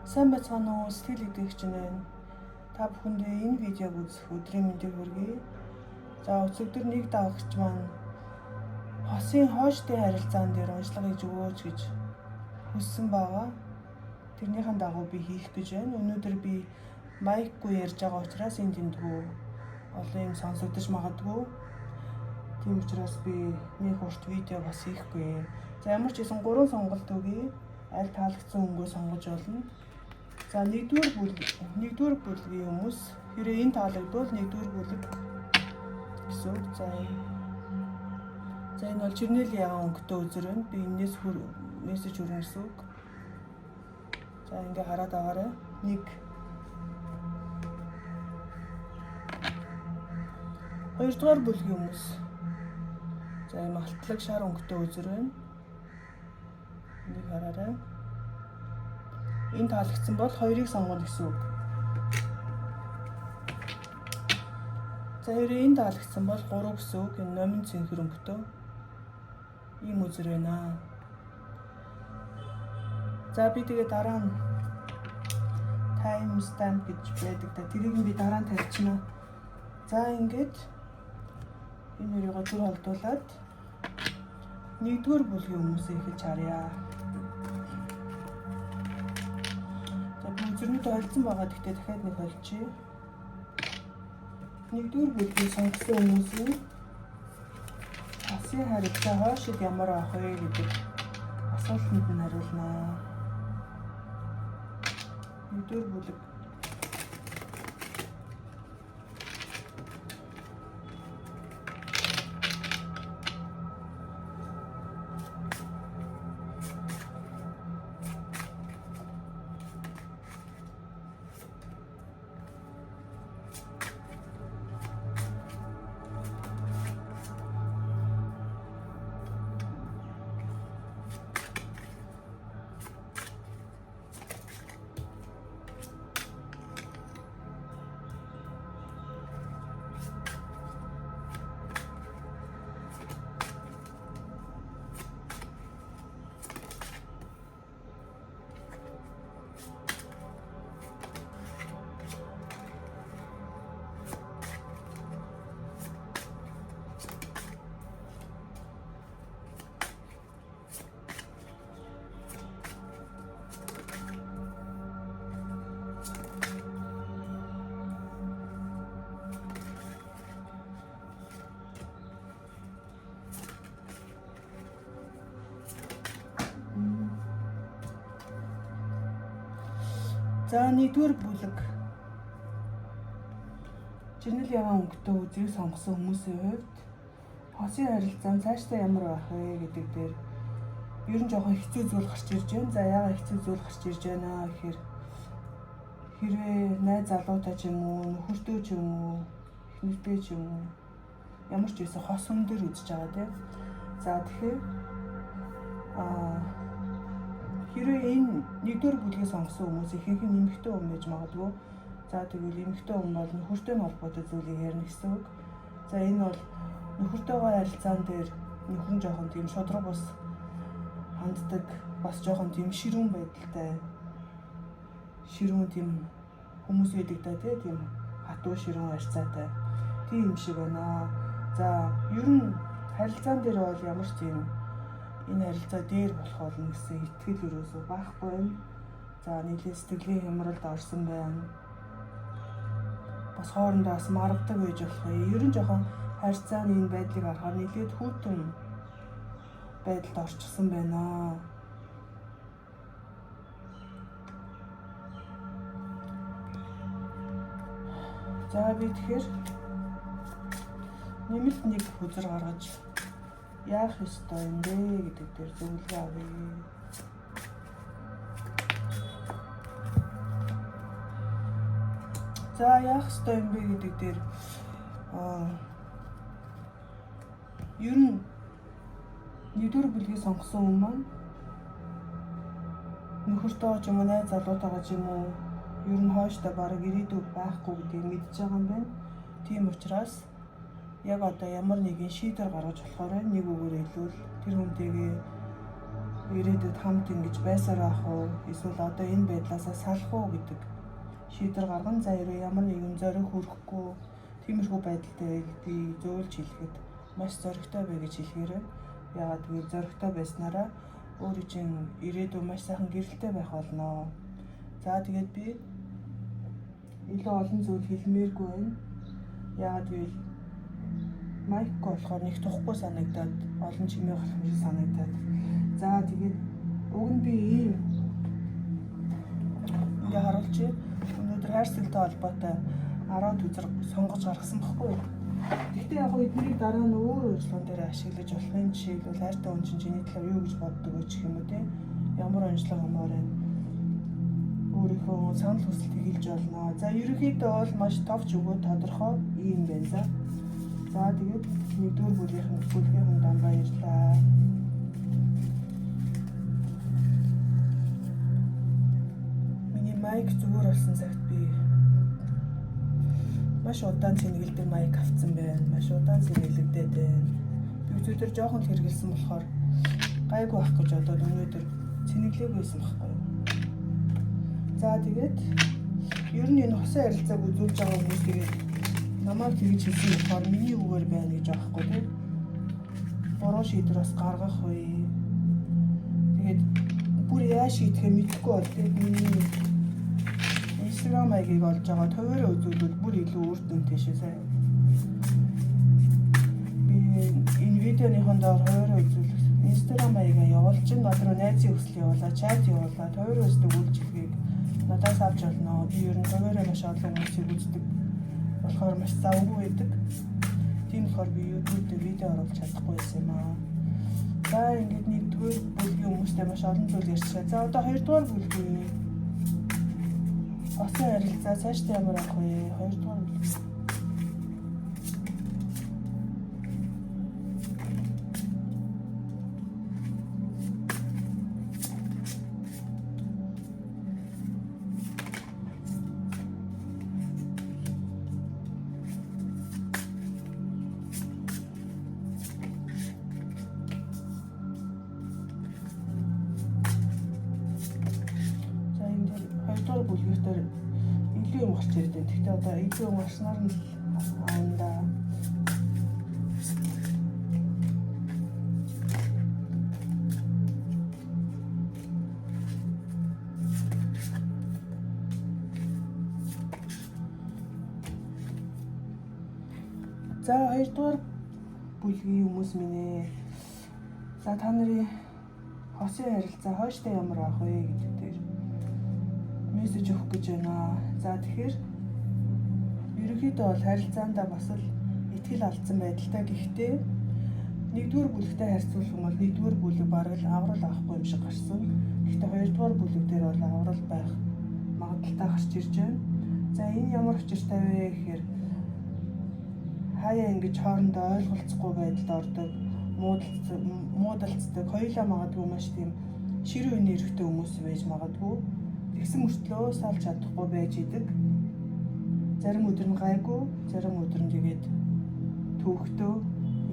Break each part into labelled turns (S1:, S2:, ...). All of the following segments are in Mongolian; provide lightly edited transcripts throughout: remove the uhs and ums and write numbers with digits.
S1: Сайн байцгаана уу, сэтгэл хөдлөгч байна. Та бүхэндээ энэ видеог үзэх өдрийн мэндийг хүргэе. За өчигдөр нэг дагагч маань хосын хоошдын харилцаан дээр уншлага хийж өгөөч гэж хүссэн байгаа. Тэрнийхэн дагуу би хийх гэж байна. Өнөөдөр би майкгүй ярьж байгаа учраас энэ тэмдгүү олон юм сонсогдож магадгүй. Тийм учраас би нэг урт видео бас хийхгүй. За ямар ч гэсэн 3 сонголт өгье. Аль таалагдсан өнгөө сонгож болно. За нэгдүгээр бүлгийн хүмүүс хэрэг энэ таалагдвал нэгдүгээр бүлэг гэсэн үг. За энэ бол Жирнэл ягаан өнгөтэй үзэр байна. Би энэс мессеж хүргэн гэсэн үг. За ингээ хараад аваарай. 1 2-р бүлгийн хүмүүс. За энэ алтлаг шар өнгөтэй үзэр байна. Энийг хараарай. Энэ таалагдсан бол 2-ыг сонгоно гэсэн үг. За хэрэг энэ таалагдсан бол 3 гэсэн үг. Энэ номин цэнхэр өнгөтэй. Ийм үзэр байна. За би тэгээ дараа нь time stamp гэж байдаг да. Тэрийг би дараа нь тавьчихна. За ингээд энэ хоёроо зүр холдуулаад 1-р бүлгийн хүмүүсээ эхэлж харъя. Зүрнүүд ойлцсон байгаа. Гэхдээ дахиад нэг олчих. 1-р бүлгийн сонгосон хүмүүсийн хосын харилцаа хоошид ямар авах вэ гэдэг асуултанд нь хариулна. 1-р бүлэг. За 1-р бүлэг. Жирнэл ягаан өнгөтэй үзрийг сонгосон хүмүүсийн хувьд хосын харилцаа цаашдаа ямар байх вэ гэдэг дээр ер нь жоохон хэцүү зүйл гарч ирж байна. За яагаад хэцүү зүйл гарч ирж байна гэхээр хэрвээ найз залуутай ч юм уу, нөхөртэй ч юм уу, эхнэртэй ч юм уу ямар ч байсан хос хүн дээр үзэж байгаа тийм. За тэгэхээр хэрвээ энэ 1-р бүлгийг сонгосон хүмүүс ихэнх нь эмэгтэй хүн байж магадгүй. За тэгвэл эмэгтэй хүн бол нөхөртэй холбоотой зүйлийг ярина гэсэн үг. За энэ бол нөхөртөөгөө харилцаан дээр нөхөр нь жоохон тийм шудраг бас ханддаг, бас жоохон тийм ширүүн байдалтай. Ширүүн тийм хүмүүс байдаг да тийм хатуу ширүүн харьцаатай. Тийм юм шиг байна. За ер нь харилцаан дээр бол ямар ч тийм энэ харилцаа дээр болох болно гэсэн итгэл өрөөсөө байхгүй байна. За нийлээ сэтгэлийн хямралд орсон байна. Бас хоорондоо бас маргадаг байж болох юм. Ер нь жоохон харилцааны энэ байдлыг харахаар нийлээд хүйтэн байдалд орчихсон байна. За би тэгэхээр нэмэлт нэг хүзэр гаргаж яах ёстой юм бэ гэдэг дээр зөвлөгөө авъя. За яах ёстой юм бэ гэдэг дээр ер нь 1-р бүлгийг сонгосон хүн маань нөхөртөө ч юм уу, найз залуутайгаа ч юм уу ер нь хооштой бараг ирээдүй байхгүй гэдгийг мэдж байгаа юм байна. Тийм учраас яг одоо ямар нэгэн шийдвэр гаргаж болохоор нэг үгээр хэлбэл тэр хүнтэйгээ ирээдүйд хамт ингэж байсаар байх уу? Эсвэл одоо энэ байдлаасаа салах уу гэдэг шийдвэр гаргана. За ерөө ямар нэгэн зориг хүрэхгүй тиймэрхүү байдалтай би зөөлж хэлэхэд маш зоригтой бай гэж хэлэхээр яагаад гэвэл зоригтой байснараа өөрийн чинь ирээдүйн маш сайхан гэрэлтэй байх болно. За тэгээд би илүү олон зүйл хэлмээргүй байна. Яагаад гэвэл майк болохоор нэг тухгүй санагдаад олон чимээ гарах шиг санагдаад. За тэгээд уг нь би ийм ингээ харуулж өнөөдөр хайрцагтай холбоотой 10 үзэр сонгож гаргасан баггүй. Гэхдээ яг эднийг дараа нь өөр үйлчлэгэн дээр ашиглаж болохын жишээлбэл хайртай хүн чинь чиний талаар юу гэж боддог вэ гэх юм уу те? Ямар онцлог юмар вэ? Өөрийнхөө санал хүсэлтийг хэлж болно. За ерөнхийдөө бол маш товч өгөө тодорхой ийм байна. За тэгээд нэгдүгээр бүлгийн дам баярлаа. Миний майк зүгээр болсон цагт би маш удаан цэнгэлдэг майк авсан байна. Маш удаан цэнгэлэгдээд байна. Би өдөр жоохон хэрэгэлсэн болохоор гайгүй ах гэж бодоод өнөөдөр цэнэглээг байсан байхгүй юу. За тэгээд ер нь энэ хосын харилцааг үзүүлж байгаа хүмүүс тэгээд намайг тэгж хэлсэн болохоор миний үгээр байна гэж аахгүй тийм. Буруу шийдвэр бас гаргах үе. Тэгээд бүр яа шийдэхээ мэдэхгүй бол тэгээд миний Instagram аягийг олж байгаа товёроо үзүүлбэл бүр илүү үр дүнтэй шээ сая. Би энэ видеоныхон доор товёроо үзүүлэх Instagram аягаа явуулж надруу найзын хүсэл явуулаа, чат явуулаа, товёроо үздэг үйлчилгээг надаас авч олно. Би ер нь товёроо маш олон хүмүүсийг үздэг болохоор маш завгүй байдаг. Тийм болохоор би YouTube дээр видео оруулах чадахгүй байсан юм аа. За ингээд нэгдүгээр бүлгийн хүмүүстэй маш олон зүйл ярьчихсан. За одоо хоёрдугаар бүлгийн хосын харилцаа цаашдаа ямар авах вэ? Хоёрдугаар бүлэг. Бүлгээр илүү юм гарч ирээд байна. Гэхдээ одоо илүү юм гарснаар нь аанда. За хоёрдугаар бүлгийн хүмүүс минь ээ. За та нарын хосын харилцаа хойштой ямар авах вэ гэдэг дээр мессеж өгөх гэж байна. За тэгэхээр ерөнхийдөө бол харилцаандаа бас л итгэл алдсан байдалтай. Гэхдээ нэгдүгээр бүлэгтэй харьцуулах юм бол нэгдүгээр бүлэг бараг л аврал авахгүй юм шиг гарсан. Гэхдээ хоёрдугаар бүлэг дээр бол аврал байх магадaltaй гарч ирж байна. За энэ ямар учиртай вэ гэхээр хаяа ингэж хоорондоо ойлголцохгүй байдалд ордог, муудалцдаг, хоёулаа магадгүй маш тийм ширүү нэрхтэй хүмүүс байж магадгүй. Тэгсэн мөртлөө салж чадахгүй байж идэг. Зарим өдөр нь гайгүй, зарим өдөр нь тэгээд төвхтөө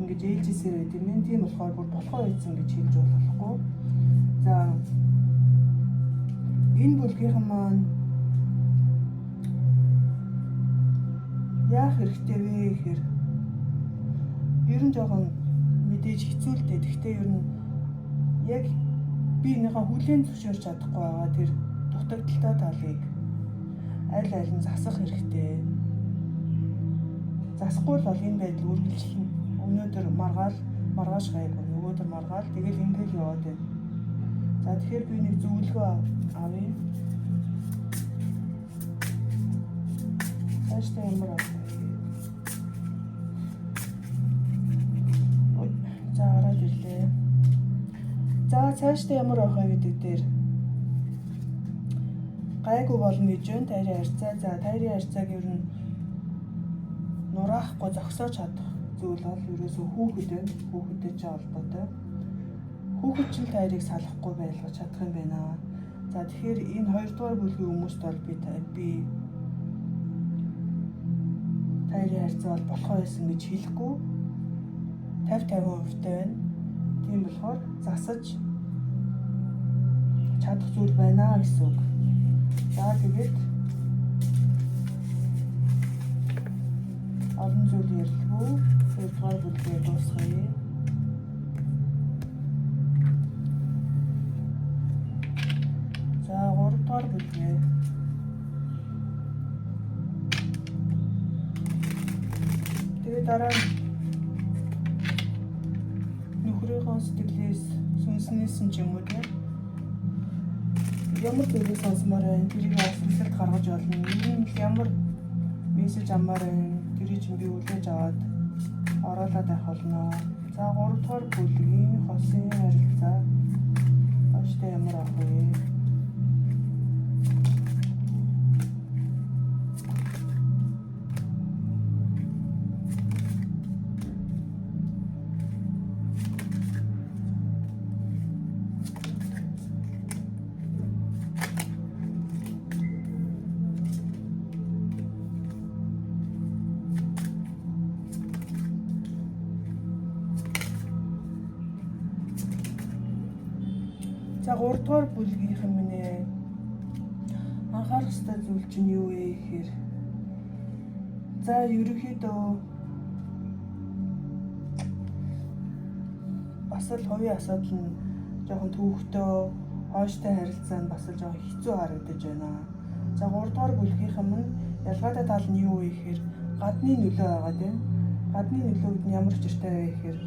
S1: ингэж ээлжисээр байд юм. Тийм болохоор бүр болохоо ийцэн гэж хэлж болохгүй. За энэ бүлгийнхэн маань яах хэрэгтэй вэ гэхээр ер нь жоохон мэдээж хэцүү л дээ. Гэхдээ ер нь яг би энийхээ хүлээн зөвшөөрч чадахгүй байгаа тэр дутагдaltaй талыг аль нь засах хэрэгтэй. Засахгүй бол энэ байдал үргэлжлэнэ. Өнөөдөр маргааш гайгүй, нөгөөдөр маргаал тэгэл ингээл яваад байна. За тэгэхээр би нэг зөвлөгөө авъя. Цаашдаа ямар авах вэ? За хараад ирлээ. За цаашдаа ямар авах вэ гэдэг дээр гайгүй болно гэж байна. Тайрын харьцаа. За тайрын харьцааг ер нь нураахгүй зогсоож чадах зүйл бол ерөөсөө хүүхэд байна. Хүүхэдтэй ч холбоотой. Хүүхэд ч тайрыг салахгүй байлгаж чадах юм байна. За тэгэхээр энэ хоёрдугаар бүлгийн хүмүүст бол би тайрын харьцаа бол болохоо байсан гэж хэлэхгүй 50-50% байна. Тийм болохоор засаж чадах зүйл байна гэсэн үг. За тэгээд олон зүйл ярилгүй 2-р бүлгээ дуусгая. За 3-р бүлгээ. Тэгээд дараа нь нөхрийнхөө сэтгэлээс сүнснээс ч юм уу тийм ямар зүйлийг сонсомоор байна, тэрийг асуулт гаргаж болно. Ямар мессеж амаар байна, тэрийг чинь би үлээж аваад оруулаад байх болно. За 3-р бүлгийн хосын харилцаа очтой ямар ах вэ? За 3-р бүлгийнхэн минь анхаарах ёстой зүйл чинь юу вэ гэхээр за ерөнхийдөө бас л хувийн асуудал нь жоохон төвөгтэй хооштой харилцаа нь бас л жоохон хэцүү харагдаж байна. За 3-р бүлгийнхэн минь ялгаатай тал нь юу вэ гэхээр гадны нөлөө байгаа тийм. Гадны нөлөө гэдэг нь ямар учиртай вэ гэхээр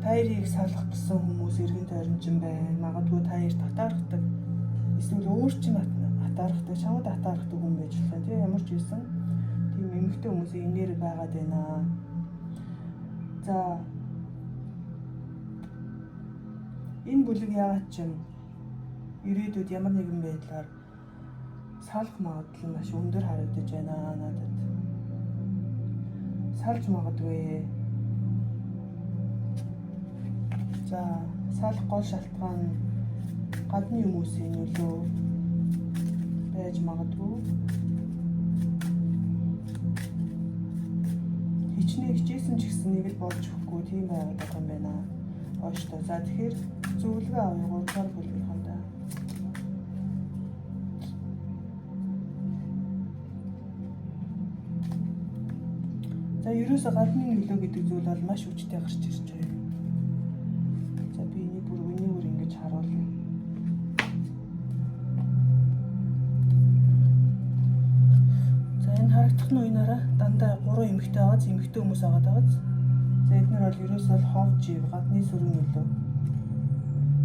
S1: таярыг салах гэсэн хүмүүс эргэн тойрончин байна. Магадгүй таяр татаархдаг. Эсвэл өөр чинь татаархдаг, чамд татаархдаг хүн байж болох тийм. Ямар ч байсан тийм эмэгтэй хүмүүсийн энерги байгаад байна. За энэ бүлэг яагаад ч юм ирээдүйд ямар нэгэн байдлаар салах магадлал маш өндөр харагдаж байна надад. Салж магадгүй. За салах гол шалтгаан гадны хүмүүсийн нөлөө байж магадгүй. Хичээсэн ч гэсэн нэг л болж өгөхгүй тийм байгаад байгаа юм байна. Ооштой. За тэгэхээр зөвлөгөө авъя 3-р бүлгийнхандаа. За ерөөсөө гадны нөлөө гэдэг зүйл бол маш хүчтэй гарч ирж байна. За би энийг бүр ингэж харуулъя. За энэ харагдах нь уянараа дандаа 3 эмэгтэй байгаа, эмэгтэй хүмүүс байгаа. За эдгээр бол ерөөсөө хов жив гадны сүрэн нөлөө.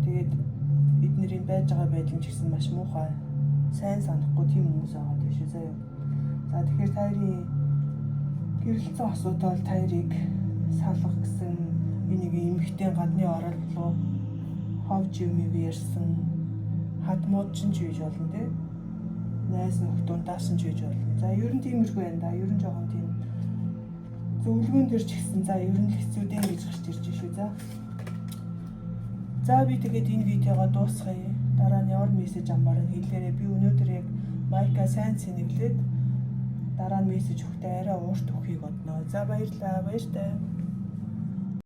S1: Тэгээд эднэрийн байж байгаа байдал ч гэсэн маш муухай. Сайн санахгүй тийм хүмүүс байгаа тийм шүү заяа. За тэгэхээр тайрын гэрэлцэн асуудал тайрыг салах гэсэн энийг эмэгтэй гадны орол руу хов живмиг ярьсан хадмууд ч хийж болно тийм. Найз нөхдөөс нь хийж болно. За ер нь тиймэрхүү байна да. Ер нь жоохон тийм зөвлөгөөн төрч гисэн за ер нь л хэцүүдэн гэж гарч ирж шүү за. За би тэгээд энэ видеогоо дуусгая. Дараа нь ямар мессеж амаар хэлээрэй. Би өнөөдөр яг майка сайн сэнэглээд дараа нь мессеж өгөхдөө арай уурт өгөхийг бодноо. За баярлалаа. Баяртай.